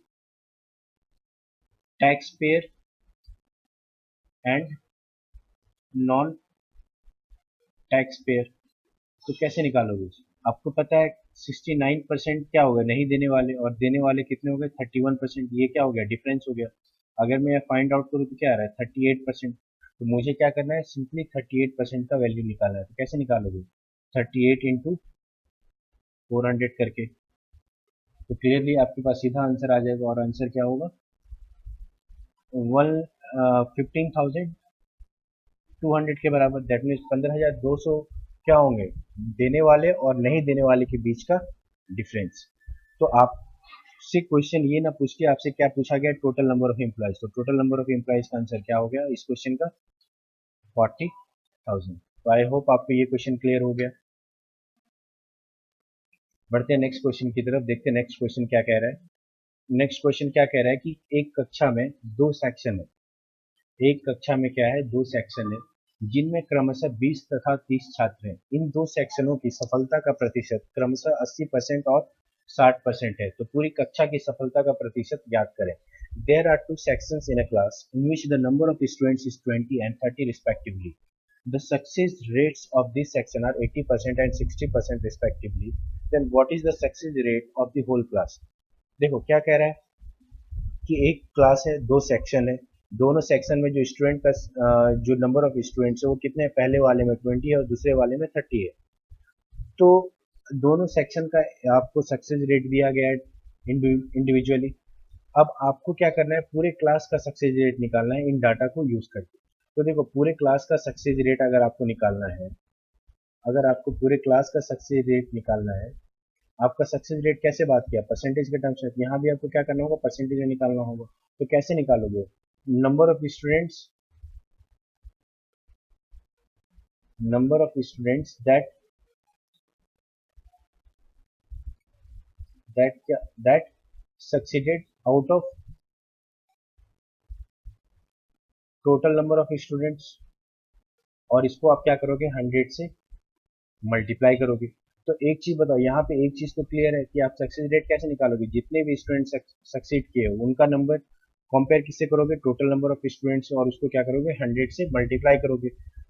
[SPEAKER 1] tax payer and non tax payer, तो कैसे निकालोगे। आपको पता है 69% क्या हो गया, नहीं देने वाले, और देने वाले कितने हो गए, 31%, ये क्या हो गया, डिफरेंस हो गया। अगर मैं फाइंड आउट करूँ तो क्या आ रहा है, 38%। तो मुझे क्या करना है, सिंपली 38% का वैल्यू निकालना है, तो कैसे निकालोगे, 38 इंटू 400 करके, तो क्लियरली आपके पास सीधा आंसर आ जाएगा, और आंसर क्या होगा, वन 15,200 के बराबर। दैट मीन्स 15,200 क्या होंगे, देने वाले और नहीं देने वाले के बीच का डिफरेंस। तो आपसे क्वेश्चन ये ना पूछ के आपसे क्या पूछा गया, टोटल नंबर ऑफ एम्प्लॉयज, तो टोटल नंबर ऑफ एम्प्लॉयज का आंसर क्या हो गया इस क्वेश्चन का, 40,000। तो आई होप आपको ये क्वेश्चन क्लियर हो गया। बढ़ते हैं नेक्स्ट क्वेश्चन की तरफ, देखते हैं नेक्स्ट क्वेश्चन क्या कह रहा है। नेक्स्ट क्वेश्चन क्या कह रहा है कि एक कक्षा में दो सेक्शन है, एक कक्षा में क्या है, दो सेक्शन है, जिनमें क्रमशः 20 तथा 30 छात्र हैं। इन दो सेक्शनों की सफलता का प्रतिशत क्रमशः 80% और 60% है, तो पूरी कक्षा की सफलता का प्रतिशत ज्ञात करें। There are two sections in a class in which the number of students is 20 and 30 respectively. The success rates of this section are 80% and 60% respectively. Then what is the success rate of the whole class? देखो क्या कह रहा है कि एक class है, दो section है, दोनों सेक्शन में जो स्टूडेंट का जो नंबर ऑफ स्टूडेंट्स है वो कितने हैं? पहले वाले में 20 है और दूसरे वाले में 30 है। तो दोनों सेक्शन का आपको सक्सेस रेट दिया गया है इंडिविजुअली। अब आपको क्या करना है, पूरे क्लास का सक्सेस रेट निकालना है इन डाटा को यूज करके। तो देखो पूरे क्लास का सक्सेस रेट अगर आपको निकालना है, अगर आपको पूरे क्लास का सक्सेस रेट निकालना है, आपका सक्सेस रेट कैसे बात किया, परसेंटेज के टर्म्स में, यहाँ भी आपको क्या करना होगा, परसेंटेज में निकालना होगा। तो कैसे निकालोगे, number of students, number of students that that succeeded out of total number of students, और इसको आप क्या करोगे 100 से मल्टीप्लाई करोगे। तो एक चीज बताओ, यहाँ पे एक चीज तो क्लियर है कि आप सक्सेस रेट कैसे निकालोगे, जितने भी स्टूडेंट सक्सीड किए उनका नंबर कंपेयर किससे करोगे, टोटल नंबर ऑफ स्टूडेंट्स, और उसको क्या करोगे 100 से मल्टीप्लाई करोगे।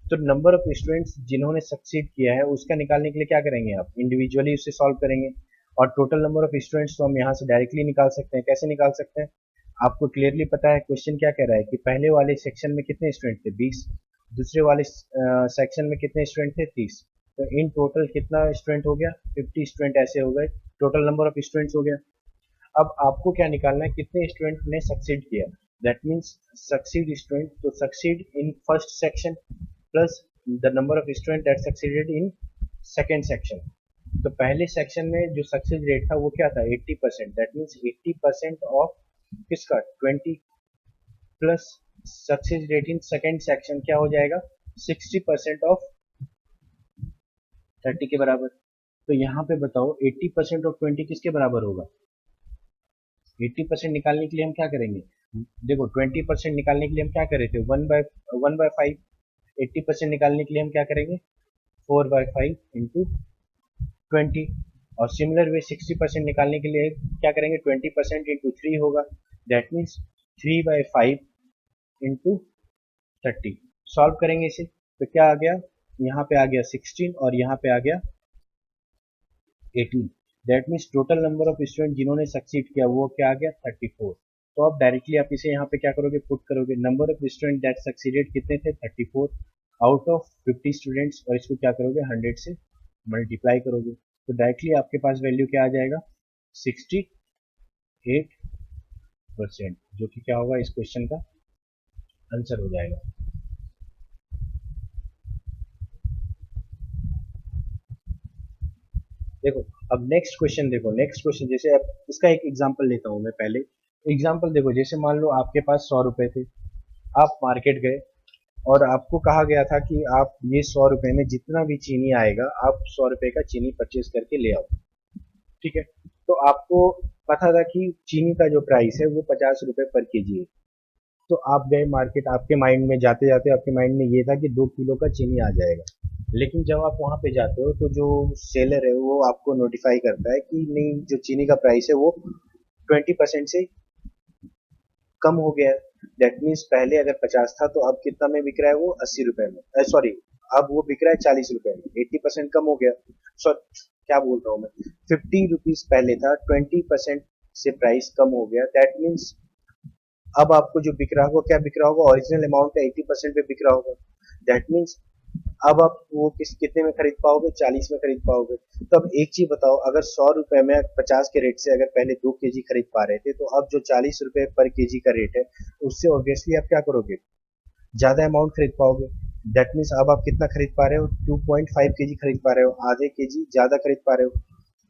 [SPEAKER 1] तो नंबर ऑफ स्टूडेंट्स जिन्होंने सक्सीड किया है उसका निकालने के लिए क्या करेंगे, आप इंडिविजुअली उससे सॉल्व करेंगे। और टोटल नंबर ऑफ स्टूडेंट्स तो हम यहाँ से डायरेक्टली निकाल सकते हैं। कैसे निकाल सकते हैं, आपको क्लियरली पता है क्वेश्चन क्या कह रहा है कि पहले वाले सेक्शन में कितने स्टूडेंट थे 20, दूसरे वाले सेक्शन में कितने स्टूडेंट थे 30, तो इन टोटल कितना स्टूडेंट हो गया 50 स्टूडेंट ऐसे हो गए, टोटल नंबर ऑफ स्टूडेंट्स हो गया। अब आपको क्या निकालना है, कितने स्टूडेंट ने सक्सीड किया, दैट मीन्स सक्सीड स्टूडेंट, तो succeed in first section plus the number of student that succeeded in second section. तो पहले सेक्शन में जो सक्सेस रेट था वो क्या था 80%, दैट मीन्स 80% ऑफ किसका 20 plus success rate in second section क्या हो जाएगा 60% ऑफ 30 के बराबर। तो यहाँ पे बताओ 80% ऑफ 20 किसके बराबर होगा, 80% निकालने के लिए हम क्या करेंगे, देखो 20% निकालने के लिए हम क्या कर रहे थे 1/5, 80% निकालने के लिए हम क्या करेंगे 4/5 इंटू 20, और सिमिलर वे 60% निकालने के लिए क्या करेंगे 20% इंटू 3 होगा, दैट मीन्स 3/5 इंटू 30। सॉल्व करेंगे इसे तो क्या आ गया, यहाँ पे आ गया 16 और यहाँ पे आ गया 18, that means total number of student जिन्होंने सक्सीड किया वो क्या आ गया 34। तो आप डायरेक्टली आप इसे यहाँ पे क्या करोगे पुट करोगे, number of student that succeeded कितने थे 34 आउट ऑफ 50 स्टूडेंट्स, और इसको क्या करोगे 100 से मल्टीप्लाई करोगे। तो डायरेक्टली आपके पास वैल्यू क्या आ जाएगा 68%, जो कि क्या होगा इस क्वेश्चन का आंसर हो जाएगा। देखो अब नेक्स्ट क्वेश्चन देखो, नेक्स्ट क्वेश्चन जैसे अब इसका एक एग्जांपल लेता हूं मैं पहले। एग्जांपल देखो, जैसे मान लो आपके पास 100 रुपए थे, आप मार्केट गए और आपको कहा गया था कि आप ये 100 रुपए में जितना भी चीनी आएगा आप 100 रुपए का चीनी परचेज करके ले आओ, ठीक है। तो आपको पता था कि चीनी का जो प्राइस है वो 50 रुपए पर केजी है। तो आप गए मार्केट, आपके माइंड में जाते जाते आपके माइंड में ये था कि 2 किलो का चीनी आ जाएगा। लेकिन जब आप वहां पे जाते हो तो जो सेलर है वो आपको नोटिफाई करता है कि नहीं, जो चीनी का प्राइस है वो 20% से कम हो गया है। दैट मीन्स पहले अगर 50 था तो अब कितना में बिक रहा है वो 80 रुपए में, सॉरी अब वो बिक रहा है 40 रुपए में, 80% कम हो गया। सॉरी क्या बोल रहा हूँ मैं, 50 रुपीज पहले था, 20% से प्राइस कम हो गया। दैट मीन्स अब आपको जो बिक रहा होगा क्या बिक रहा होगा, ओरिजिनल अमाउंट का 80% पे बिक रहा होगा। दैट मीन्स अब आप वो कितने में खरीद पाओगे 40 में खरीद पाओगे। तो अब एक चीज बताओ, अगर 100 रुपए में 50 के रेट से अगर पहले 2 केजी खरीद पा रहे थे, तो अब जो 40 रुपए पर केजी का रेट है उससे ऑब्वियसली आप क्या करोगे, ज्यादा अमाउंट खरीद पाओगे। दैट मीन्स अब आप कितना खरीद पा रहे हो 2.5 केजी खरीद पा रहे हो, आधे केजी ज्यादा खरीद पा रहे हो।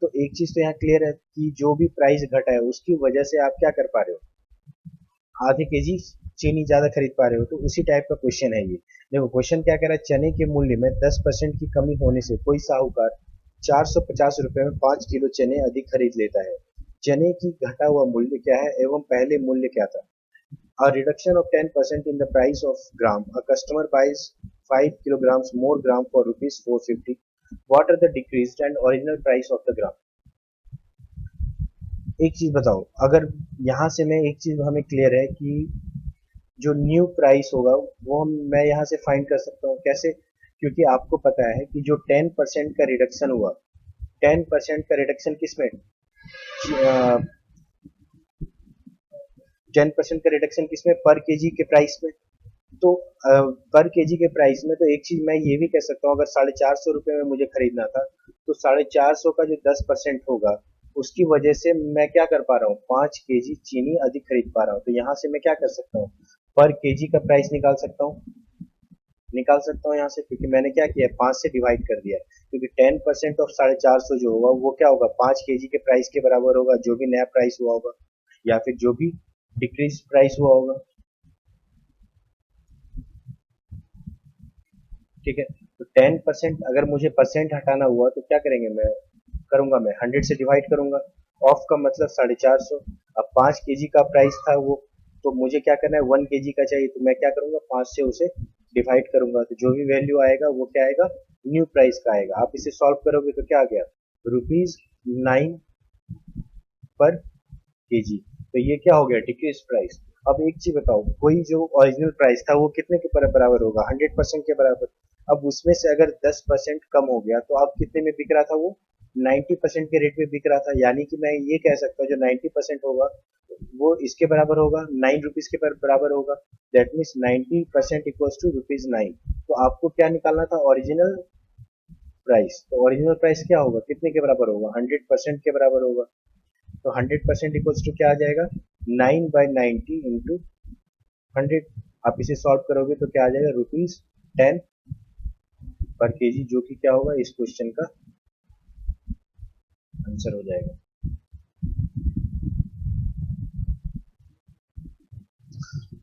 [SPEAKER 1] तो एक चीज तो यहाँ क्लियर है कि जो भी प्राइस घटा है उसकी वजह से आप क्या कर पा रहे हो, आधे केजी चीनी ज्यादा खरीद पा रहे हो। तो उसी टाइप का क्वेश्चन है ये। देखो क्वेश्चन क्या कह रहा है, चने के मूल्य में 10% की कमी होने से कोई साहूकार 450 रुपए में 5 किलो चने अधिक खरीद लेता है। चने की घटा हुआ मूल्य क्या है एवं पहले मूल्य क्या था। A reduction of 10% in the price of gram. A customer buys 5 kilograms more gram for rupees 450. What are the decreased and original price of the gram? एक चीज बताओ, अगर यहाँ से मैं एक चीज हमें क्लियर है कि जो न्यू प्राइस होगा वो मैं यहाँ से फाइंड कर सकता हूँ कैसे, क्योंकि आपको पता है कि जो 10% का रिडक्शन हुआ, 10% का रिडक्शन किसमें, 10% का रिडक्शन किसमें, पर केजी के प्राइस में। तो पर केजी के प्राइस में तो एक चीज मैं ये भी कह सकता हूँ, अगर 450 रुपये में मुझे खरीदना था तो 450 का जो 10% होगा उसकी वजह से मैं क्या कर पा रहा हूँ 5 केजी चीनी अधिक खरीद पा रहा हूँ। तो यहाँ से मैं क्या कर सकता हूँ, पर केजी का प्राइस निकाल सकता हूँ यहाँ से, क्योंकि मैंने क्या किया 5 से डिवाइड कर दिया। क्योंकि 10% ऑफ 450 जो होगा वो क्या होगा 5 केजी के प्राइस के बराबर होगा, जो भी नया प्राइस हुआ होगा या फिर जो भी डिक्रीज प्राइस हुआ होगा, ठीक है। तो 10% अगर मुझे परसेंट हटाना हुआ तो क्या करेंगे, मैं 100 से डिवाइड करूंगा। ऑफ का मतलब 450। अब 5 kg का प्राइस था वो, तो मुझे क्या करना है, 1 kg का चाहिए, तो मैं क्या करूंगा, 5 से उसे डिवाइड करूंगा, तो जो भी वैल्यू आएगा वो क्या आएगा, न्यू प्राइस का आएगा। आप इसे सॉल्व करोगे तो क्या आ गया, ₹9 पर केजी। तो ये क्या हो गया, डिक्रीज प्राइस। अब एक चीज बताओ, कोई जो ओरिजिनल प्राइस था वो कितने के बराबर होगा, 100% के बराबर। अब उसमें से अगर 10% कम हो गया तो अब कितने में बिक रहा था वो, 90% के रेट में बिक रहा था। यानी कि मैं ये कह सकता हूँ जो 90% होगा वो इसके बराबर होगा, ₹9 के बराबर होगा। That means 90% equals to ₹9। तो आपको क्या निकालना था, ओरिजिनल प्राइस। तो ओरिजिनल प्राइस क्या होगा, कितने के बराबर होगा, 100% के बराबर होगा। तो 100% इक्वल्स टू क्या आ जाएगा, 9/90 इंटू 100। आप इसे सॉल्व करोगे तो क्या आ जाएगा, ₹10 पर केजी, जो कि क्या होगा, इस क्वेश्चन का आंसर हो जाएगा।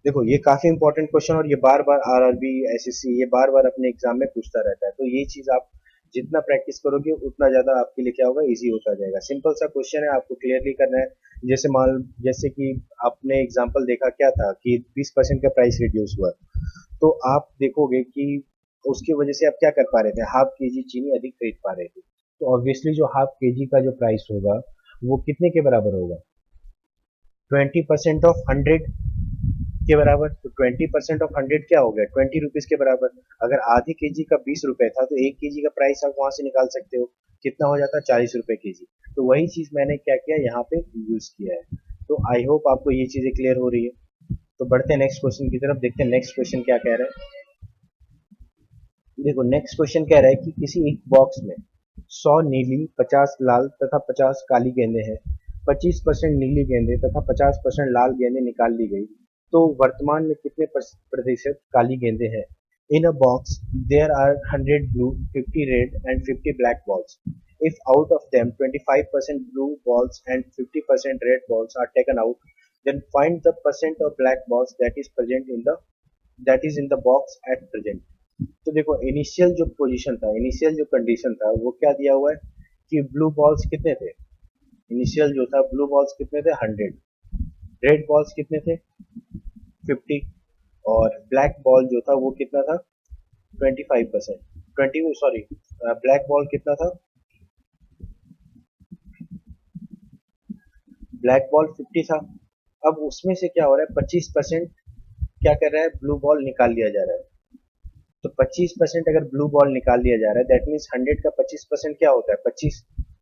[SPEAKER 1] देखो ये काफी इंपॉर्टेंट क्वेश्चन, और ये बार बार आरआरबी, एसएससी ये बार बार अपने एग्जाम में पूछता रहता है। तो ये चीज आप जितना प्रैक्टिस करोगे उतना ज्यादा आपके लिए क्या होगा, इजी होता जाएगा। सिंपल सा क्वेश्चन है, आपको क्लियरली करना है। जैसे कि आपने एग्जांपल देखा क्या था कि 20% का प्राइस रिड्यूस हुआ, तो आप देखोगे कि उसकी वजह से आप क्या कर पा रहे थे, हाफ केजी चीनी अधिक खरीद पा रहे थे। तो ऑब्वियसली जो हाफ केजी का जो प्राइस होगा वो कितने के बराबर होगा, 20% ऑफ 100 के बराबर। तो 20% ऑफ 100 क्या हो गया, ₹20 के बराबर। अगर आधे केजी का ₹20 था तो 1 केजी का प्राइस आप वहां से निकाल सकते हो, कितना हो जाता है, ₹40 केजी। तो वही चीज मैंने क्या किया यहाँ पे यूज किया है। तो आई होप आपको ये चीजें क्लियर हो रही है। तो बढ़ते हैं नेक्स्ट क्वेश्चन की तरफ, देखते हैं नेक्स्ट क्वेश्चन क्या कह रहा है। देखो नेक्स्ट क्वेश्चन कह रहा है कि किसी एक बॉक्स में 100 नीली, 50 लाल तथा 50 काली गेंदें हैं। 25% नीली गेंदें तथा 50% लाल गेंदें निकाल ली गई, तो वर्तमान में कितने प्रतिशत काली गेंदें हैं। In a box there are 100 blue, 50 red and 50 black balls. If out of them 25% blue balls and 50% red balls are taken out, then find the percent of black balls that is in the box at present। तो देखो initial जो position था, initial जो condition था वो क्या दिया हुआ है कि ब्लू बॉल्स कितने थे, इनिशियल जो था ब्लू बॉल्स कितने थे, 100। रेड बॉल्स कितने थे, 50। और ब्लैक बॉल जो था वो कितना था, 25%, 20 सॉरी, ब्लैक बॉल कितना था, ब्लैक बॉल 50 था। अब उसमें से क्या हो रहा है, 25% क्या कर रहा है, ब्लू बॉल निकाल लिया जा रहा है। तो 25% अगर ब्लू बॉल निकाल लिया जा रहा है, दैट मीन्स 100 का 25% क्या होता है, 25।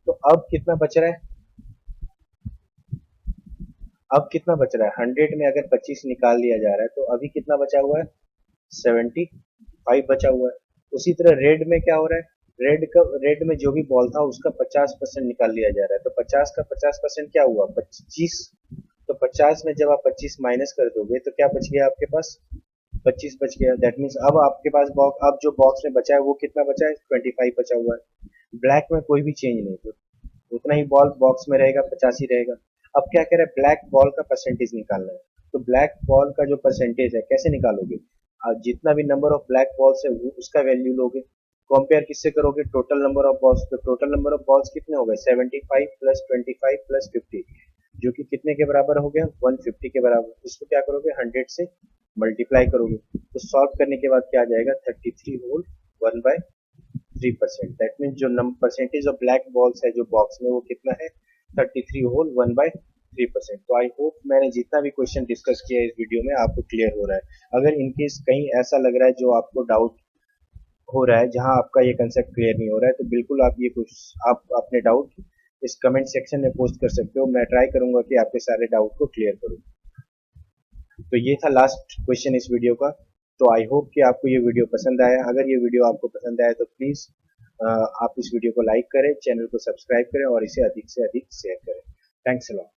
[SPEAKER 1] तो अब कितना बच रहा है, अब कितना बच रहा है, 100 में अगर 25 निकाल लिया जा रहा है तो अभी कितना बचा हुआ है, 75 बचा हुआ है। उसी तरह रेड में क्या हो रहा है, रेड में जो भी बॉल था उसका 50% निकाल लिया जा रहा है। तो 50 का 50% क्या हुआ, 25। तो 50 में जब आप 25 माइनस कर दोगे तो क्या बच गया आपके पास, 25 बच गया। दैट मीन्स अब आपके पास बॉक्स, अब जो बॉक्स में बचा है वो कितना बचा है, 25 बचा हुआ है। ब्लैक में कोई भी चेंज नहीं, तो उतना ही बॉल बॉक्स में रहेगा, 50 ही रहेगा। अब क्या कह रहा है, ब्लैक बॉल का परसेंटेज निकालना है। तो ब्लैक बॉल का जो परसेंटेज है कैसे निकालोगे, जितना भी नंबर ऑफ ब्लैक बॉल्स है वो उसका वैल्यू लोगे, कंपेयर किससे करोगे, टोटल नंबर ऑफ बॉल्स। तो टोटल नंबर ऑफ बॉल्स कितने हो गए, 75 प्लस 25 प्लस 50, जो कि कितने के बराबर हो गया, 150 के बराबर। इसको क्या करोगे, 100 से मल्टीप्लाई करोगे। तो सॉल्व करने के बाद क्या आ जाएगा, 33 होल 1/3%। दैट मीन्स जो परसेंटेज ऑफ ब्लैक बॉल्स है जो बॉक्स में वो कितना है, 33 होल 1/3%। तो आई होप मैंने जितना भी क्वेश्चन डिस्कस किया है इस वीडियो में आपको क्लियर हो रहा है। अगर इनकेस कहीं ऐसा लग रहा है जो आपको डाउट हो रहा है, जहां आपका ये कंसेप्ट क्लियर नहीं हो रहा है, तो बिल्कुल आप ये कुछ आप अपने डाउट इस कमेंट सेक्शन में पोस्ट कर सकते हो। मैं ट्राई करूंगा कि आपके सारे डाउट को क्लियर करूं। तो ये था लास्ट क्वेश्चन इस वीडियो का। तो आई होप कि आपको ये वीडियो पसंद आया। अगर ये वीडियो आपको पसंद आया तो प्लीज़ आप इस वीडियो को लाइक करें, चैनल को सब्सक्राइब करें और इसे अधिक से अधिक शेयर करें। Thanks a lot.